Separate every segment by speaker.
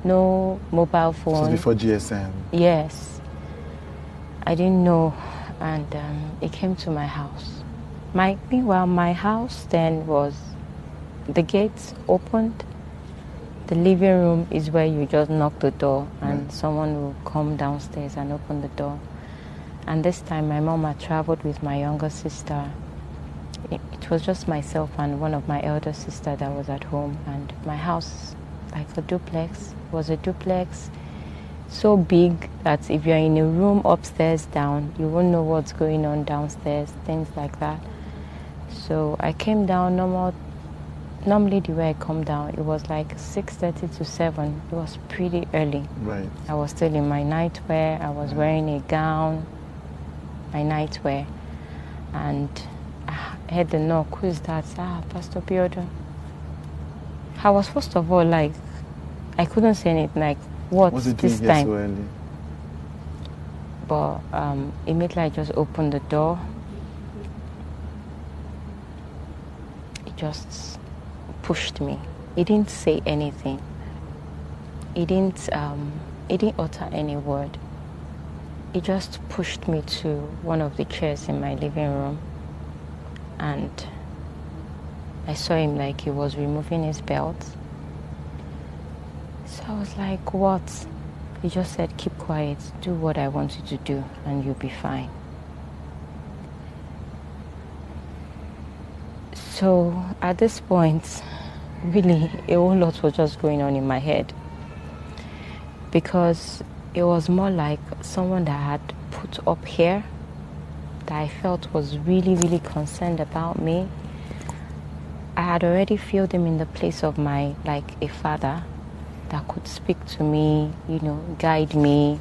Speaker 1: no mobile phone.
Speaker 2: So before GSM?
Speaker 1: Yes. I didn't know, and it came to my house. Meanwhile, my house then was, the gates opened. The living room is where you just knock the door and someone will come downstairs and open the door. And this time my mom had traveled with my younger sister. It was just myself and one of my elder sister that was at home, and my house, like a duplex, was a duplex so big that if you're in a room upstairs down, you won't know what's going on downstairs, things like that. So I came down normally the way I come down, it was like 6:30 to 7. It was pretty early.
Speaker 2: Right.
Speaker 1: I was still in my nightwear. I was wearing a gown, my nightwear. And I heard the knock. Who is that? Pastor Biodun. I was first of all like, I couldn't say anything, like, what's this time?
Speaker 2: So early?
Speaker 1: But immediately I just opened the door. It just pushed me. He didn't say anything. He didn't utter any word. He just pushed me to one of the chairs in my living room, and I saw him like he was removing his belt. So I was like, what? He just said, keep quiet, do what I want you to do, and you'll be fine. So at this point, really, a whole lot was just going on in my head, because it was more like someone that had put up here that I felt was really, really concerned about me. I had already filled him in the place of like a father that could speak to me, guide me.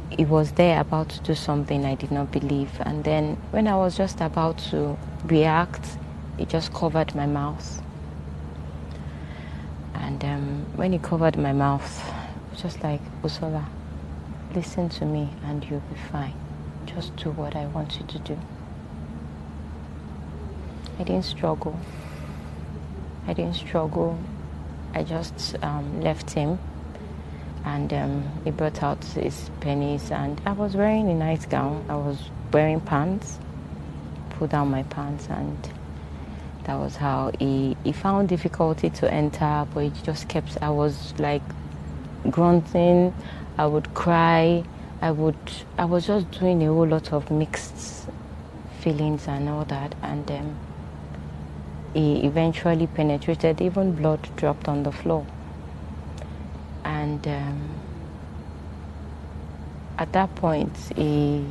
Speaker 1: He was there about to do something I did not believe. And then when I was just about to react, he just covered my mouth. And when he covered my mouth, it was just like, Busola, listen to me and you'll be fine. Just do what I want you to do. I didn't struggle. I just left him, and he brought out his pennies, and I was wearing a nightgown. I was wearing pants, pulled down my pants, and that was how he found difficulty to enter, but he just kept, I was like grunting, I would cry, I was just doing a whole lot of mixed feelings and all that, and he eventually penetrated, even blood dropped on the floor. And at that point, he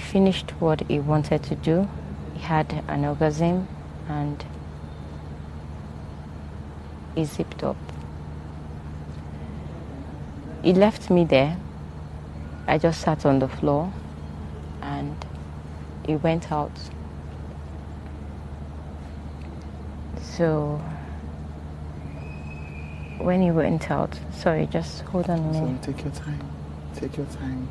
Speaker 1: finished what he wanted to do. He had an orgasm and he zipped up. He left me there. I just sat on the floor and he went out. So when he went out, sorry, just hold on a minute.
Speaker 2: So take your time.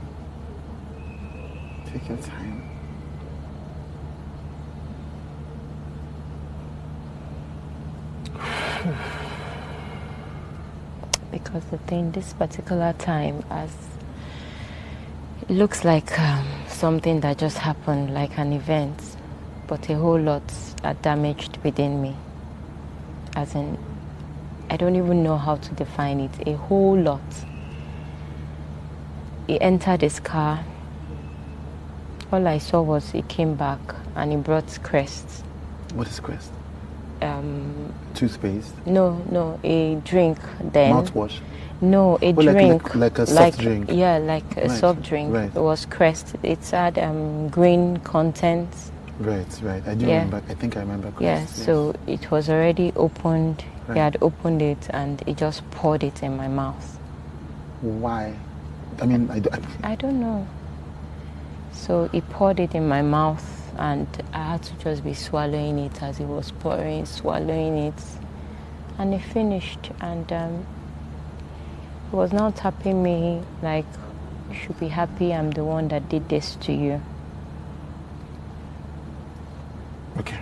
Speaker 1: Because the thing, this particular time, as it looks like something that just happened, like an event, but a whole lot are damaged within me. As in, I don't even know how to define it. A whole lot. He entered his car. All I saw was he came back and he brought Crest.
Speaker 2: What is Crest? Toothpaste?
Speaker 1: No, a drink then.
Speaker 2: Mouthwash?
Speaker 1: No, a drink.
Speaker 2: Like a soft drink?
Speaker 1: Yeah, like a soft drink.
Speaker 2: Right.
Speaker 1: It was Crest. It had green contents.
Speaker 2: Right. I do remember. I think I remember Crest.
Speaker 1: Yeah,
Speaker 2: yes.
Speaker 1: so it was already opened.
Speaker 2: Right.
Speaker 1: He had opened it and he just poured it in my mouth.
Speaker 2: Why? I mean,
Speaker 1: I don't know. So he poured it in my mouth and I had to just be swallowing it as he was pouring, swallowing it. And he finished, and he was now tapping me like, you should be happy I'm the one that did this to you.
Speaker 2: Okay.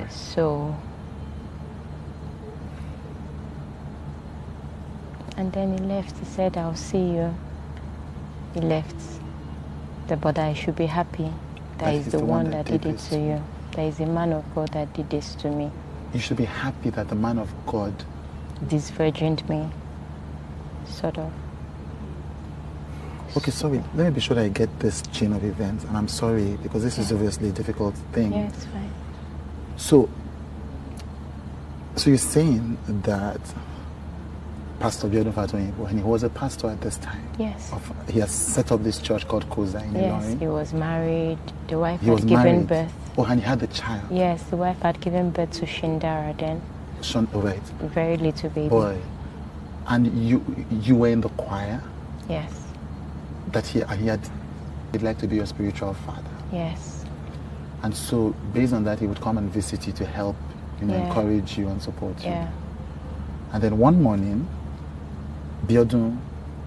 Speaker 1: So And then he left. He said, I'll see you. He left. But I should be happy. That is the one that did it to you. There is a man of God that did this to me.
Speaker 2: You should be happy that the man of God
Speaker 1: disvirgined me. Sort of.
Speaker 2: Okay, sorry. Let me be sure that I get this chain of events. And I'm sorry, because this is obviously a difficult thing.
Speaker 1: Yeah, it's fine.
Speaker 2: So you're saying that Pastor Biodun Fatoyinbo, and he was a pastor at this time.
Speaker 1: Yes.
Speaker 2: He has set up this church called Koza in Illinois.
Speaker 1: Yes, he was married. The wife had given birth.
Speaker 2: Oh, and he had a child.
Speaker 1: Yes, the wife had given birth to Shindara then.
Speaker 2: Right.
Speaker 1: Very little baby.
Speaker 2: Boy. And you were in the choir?
Speaker 1: Yes.
Speaker 2: That he'd like to be your spiritual father?
Speaker 1: Yes.
Speaker 2: And so, based on that, he would come and visit you to help, encourage you and support you.
Speaker 1: Yeah.
Speaker 2: And then one morning, Biodun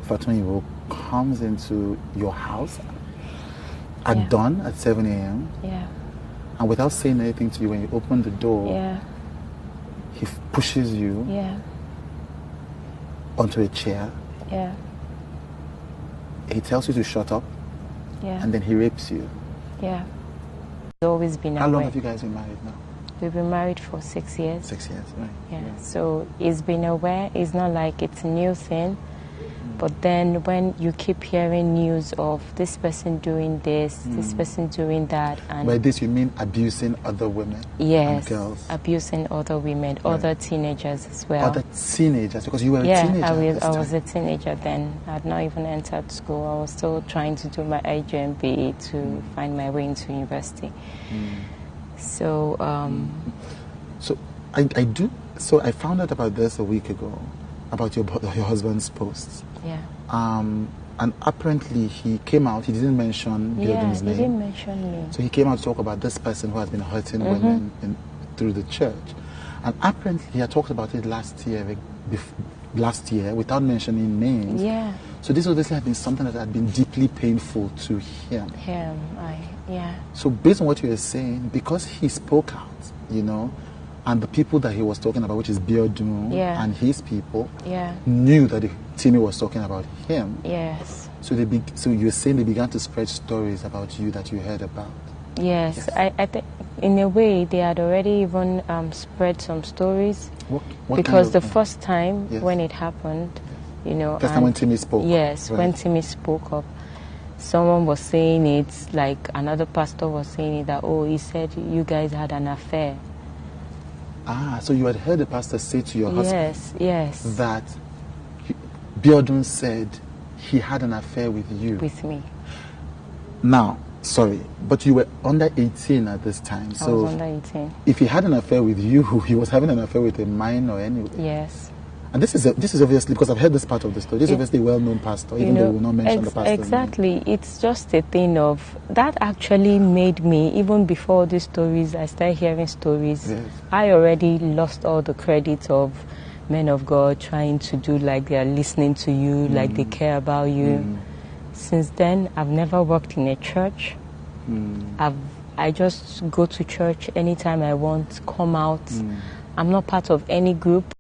Speaker 2: Fatoyinbo comes into your house at dawn at 7 a.m.
Speaker 1: Yeah.
Speaker 2: And without saying anything to you, when you open the door, he pushes you onto a chair.
Speaker 1: Yeah.
Speaker 2: He tells you to shut up.
Speaker 1: Yeah.
Speaker 2: And then he rapes you.
Speaker 1: Yeah. He's always been aware.
Speaker 2: How long have you guys been married now?
Speaker 1: We've been married for 6 years.
Speaker 2: 6 years, right.
Speaker 1: Yeah. So he's been aware. It's not like it's a new thing. But then when you keep hearing news of this person doing this, this person doing that. And
Speaker 2: by this you mean abusing other women?
Speaker 1: Yes.
Speaker 2: And girls?
Speaker 1: Abusing other women, other teenagers as well.
Speaker 2: Other teenagers? Because you were a teenager
Speaker 1: Yeah, I was a teenager then. I had not even entered school. I was still trying to do my IJMBA to find my way into university. So,
Speaker 2: So I found out about this a week ago, about your husband's posts.
Speaker 1: Yeah.
Speaker 2: And apparently he came out, he didn't mention Biodun's name.
Speaker 1: He didn't mention me.
Speaker 2: So he came out to talk about this person who has been hurting women through the church. And apparently he had talked about it last year without mentioning names.
Speaker 1: Yeah.
Speaker 2: So this obviously had been something that had been deeply painful to him. So based on what you were saying, because he spoke out, and the people that he was talking about, which is Biodun and his people, knew that Timmy was talking about him.
Speaker 1: Yes.
Speaker 2: So you're saying they began to spread stories about you that you heard about.
Speaker 1: Yes. I think in a way they had already even spread some stories.
Speaker 2: What
Speaker 1: because the first time when it happened,
Speaker 2: first time when Timmy spoke.
Speaker 1: Yes, when Timmy spoke up, someone was saying it, like another pastor was saying it, that, oh, he said you guys had an affair.
Speaker 2: So you had heard the pastor say to your husband that Biodun said he had an affair with you.
Speaker 1: With me.
Speaker 2: Now, sorry, but you were under 18 at this time.
Speaker 1: I was under 18.
Speaker 2: If he had an affair with you, he was having an affair with a minor anyway.
Speaker 1: Yes.
Speaker 2: And this is obviously, because I've heard this part of the story, this is obviously a well-known pastor, even though we will not mention the pastor's
Speaker 1: exactly.
Speaker 2: name.
Speaker 1: It's just a thing of, that actually made me, even before these stories, I started hearing stories, I already lost all the credit of men of God trying to do like they are listening to you, like they care about you. Since then, I've never worked in a church. I just go to church anytime I want, come out. I'm not part of any group.